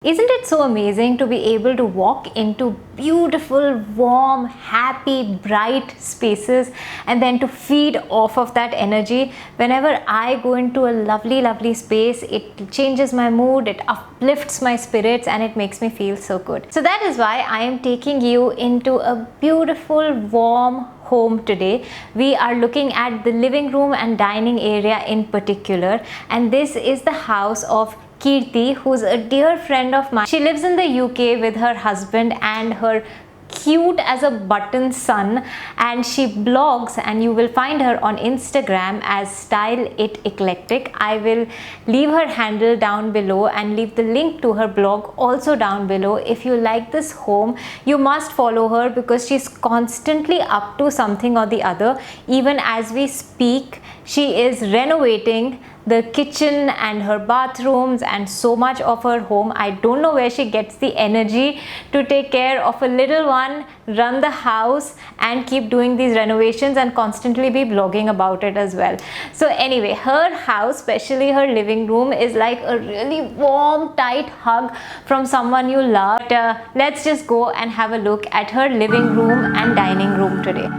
Isn't it so amazing to be able to walk into beautiful, warm, happy, bright spaces and then to feed off of that energy? Whenever I go into a lovely, lovely space, it changes my mood, it uplifts my spirits, and it makes me feel so good. So that is why I am taking you into a beautiful, warm home today. We are looking at the living room and dining area in particular, and this is the house of Kirti, who's a dear friend of mine. She lives in the UK with her husband and her cute as a button son, and she blogs, and you will find her on Instagram as Style It Eclectic. I will leave her handle down below and leave the link to her blog also down below. If you like this home, you must follow her because she's constantly up to something or the other. Even as we speak, she is renovating the kitchen and her bathrooms and so much of her home. I don't know where she gets the energy to take care of a little one, run the house, and keep doing these renovations and constantly be blogging about it as well. So anyway, her house, especially her living room, is like a really warm, tight hug from someone you love. But, let's just go and have a look at her living room and dining room today.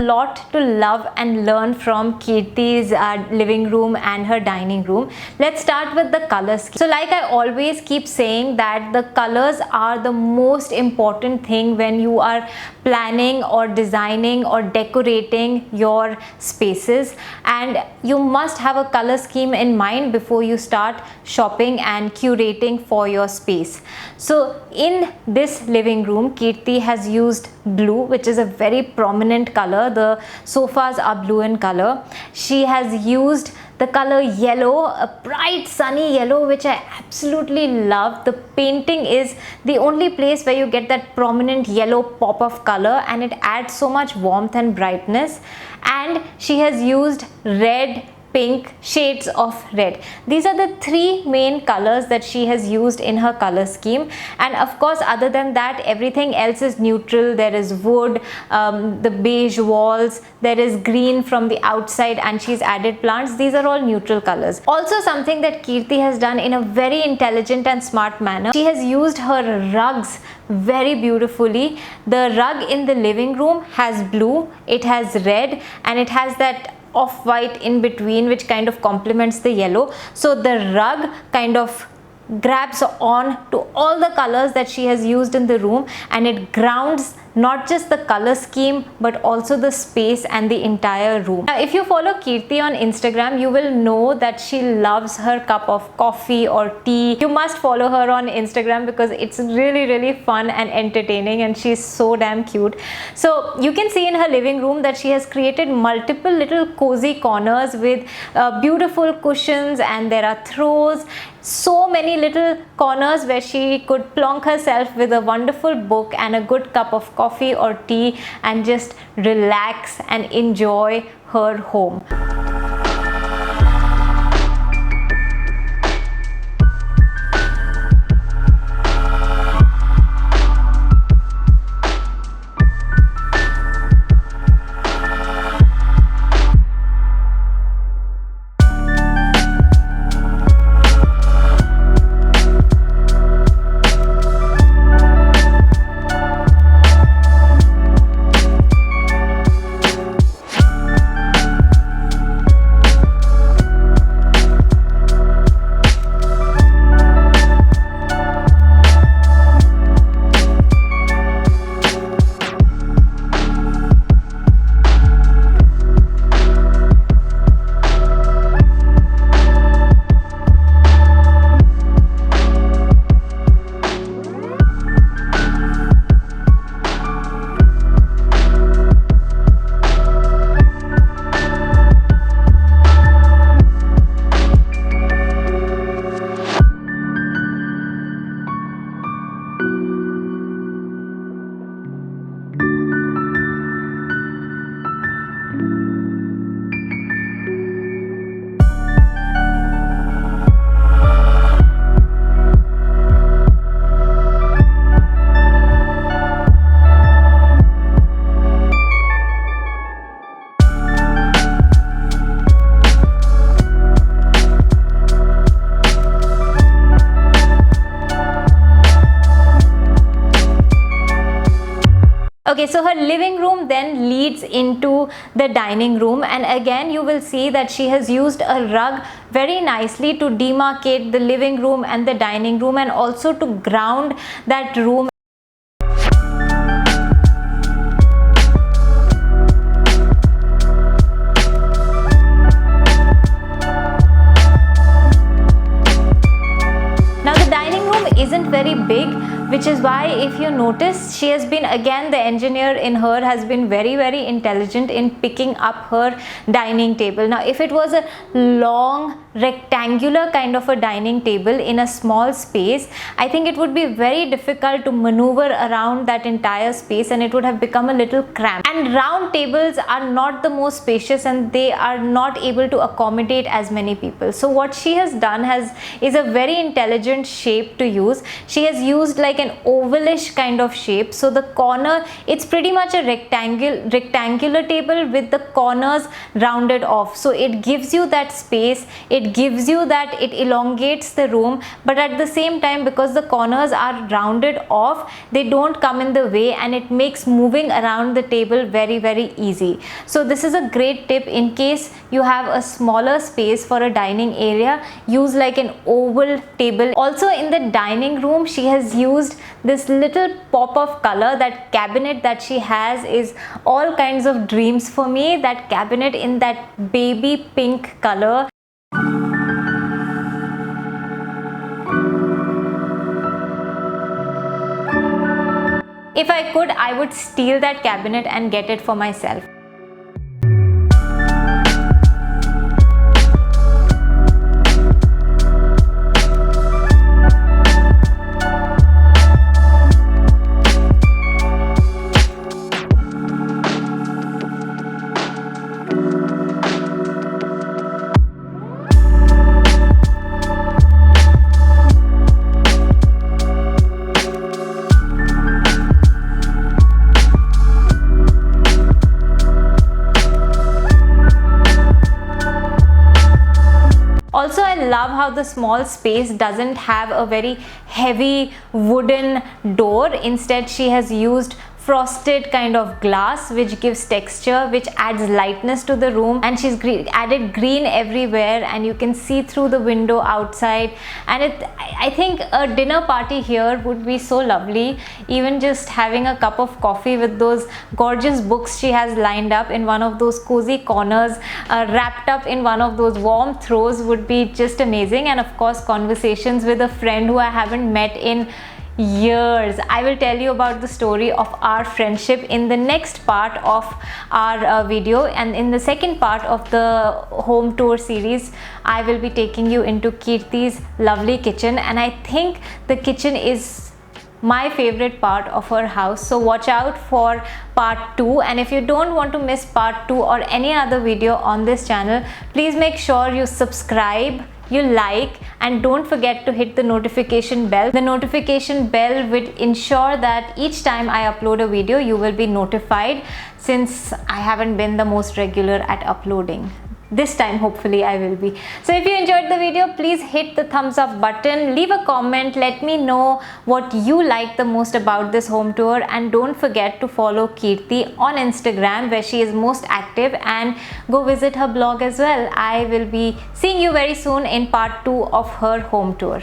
Lot to love and learn from Kirti's living room and her dining room. Let's start with the color scheme. So like I always keep saying that the colors are the most important thing when you are planning or designing or decorating your spaces, and you must have a color scheme in mind before you start shopping and curating for your space. So in this living room, Kirti has used blue, which is a very prominent color. The sofas are blue in color. She has used the color yellow, a bright sunny yellow, which I absolutely love. The painting is the only place where you get that prominent yellow pop of color, and it adds so much warmth and brightness. And she has used red, pink, shades of red. These are the three main colors that she has used in her color scheme, and of course other than that everything else is neutral. There is wood, the beige walls, there is green from the outside, and she's added plants. These are all neutral colors. Also, something that Kirti has done in a very intelligent and smart manner, she has used her rugs very beautifully. The rug in the living room has blue, it has red, and it has that off-white in between, which kind of complements the yellow. So the rug kind of grabs on to all the colors that she has used in the room, and it grounds not just the color scheme but also the space and the entire room. Now, if you follow Kirti on Instagram, you will know that she loves her cup of coffee or tea. You must follow her on Instagram because it's really fun and entertaining, and she's so damn cute. So you can see in her living room that she has created multiple little cozy corners with beautiful cushions, and there are throws, so many little corners where she could plonk herself with a wonderful book and a good cup of coffee or tea and just relax and enjoy her home. Okay, so her living room then leads into the dining room, and again you will see that she has used a rug very nicely to demarcate the living room and the dining room, and also to ground that room. Now the dining room isn't very big, which is why if you notice, she has been, again the engineer in her has been very intelligent in picking up her dining table. Now if it was a long rectangular kind of a dining table in a small space, I think it would be very difficult to maneuver around that entire space, and it would have become a little cramped. And round tables are not the most spacious, and they are not able to accommodate as many people. So what she has done is a very intelligent shape to use. She has used like an ovalish kind of shape. So the corner, it's pretty much a rectangular table with the corners rounded off. So it gives you that space, it gives you that, it elongates the room, but at the same time, because the corners are rounded off, they don't come in the way, and it makes moving around the table very easy. So this is a great tip in case you have a smaller space for a dining area. Use like an oval table. Also in the dining room, she has used this little pop of color. That cabinet that she has is all kinds of dreams for me. That cabinet in that baby pink color. If I could, I would steal that cabinet and get it for myself. Also, I love how the small space doesn't have a very heavy wooden door. Instead, she has used frosted kind of glass, which gives texture, which adds lightness to the room, and she's added green everywhere, and you can see through the window outside. And I think a dinner party here would be so lovely. Even just having a cup of coffee with those gorgeous books she has lined up in one of those cozy corners, wrapped up in one of those warm throws, would be just amazing. And of course, conversations with a friend who I haven't met in years. I will tell you about the story of our friendship in the next part of our video, and in the second part of the home tour series I will be taking you into Kirti's lovely kitchen, and I think the kitchen is my favorite part of her house. So watch out for part 2, and if you don't want to miss part 2 or any other video on this channel, please make sure you subscribe, you like, and don't forget to hit the notification bell. The notification bell will ensure that each time I upload a video you will be notified, since I haven't been the most regular at uploading. This time hopefully I will be. So if you enjoyed the video, please hit the thumbs up button, leave a comment, let me know what you like the most about this home tour, and don't forget to follow Kirti on Instagram, where she is most active, and go visit her blog as well. I will be seeing you very soon in part 2 of her home tour.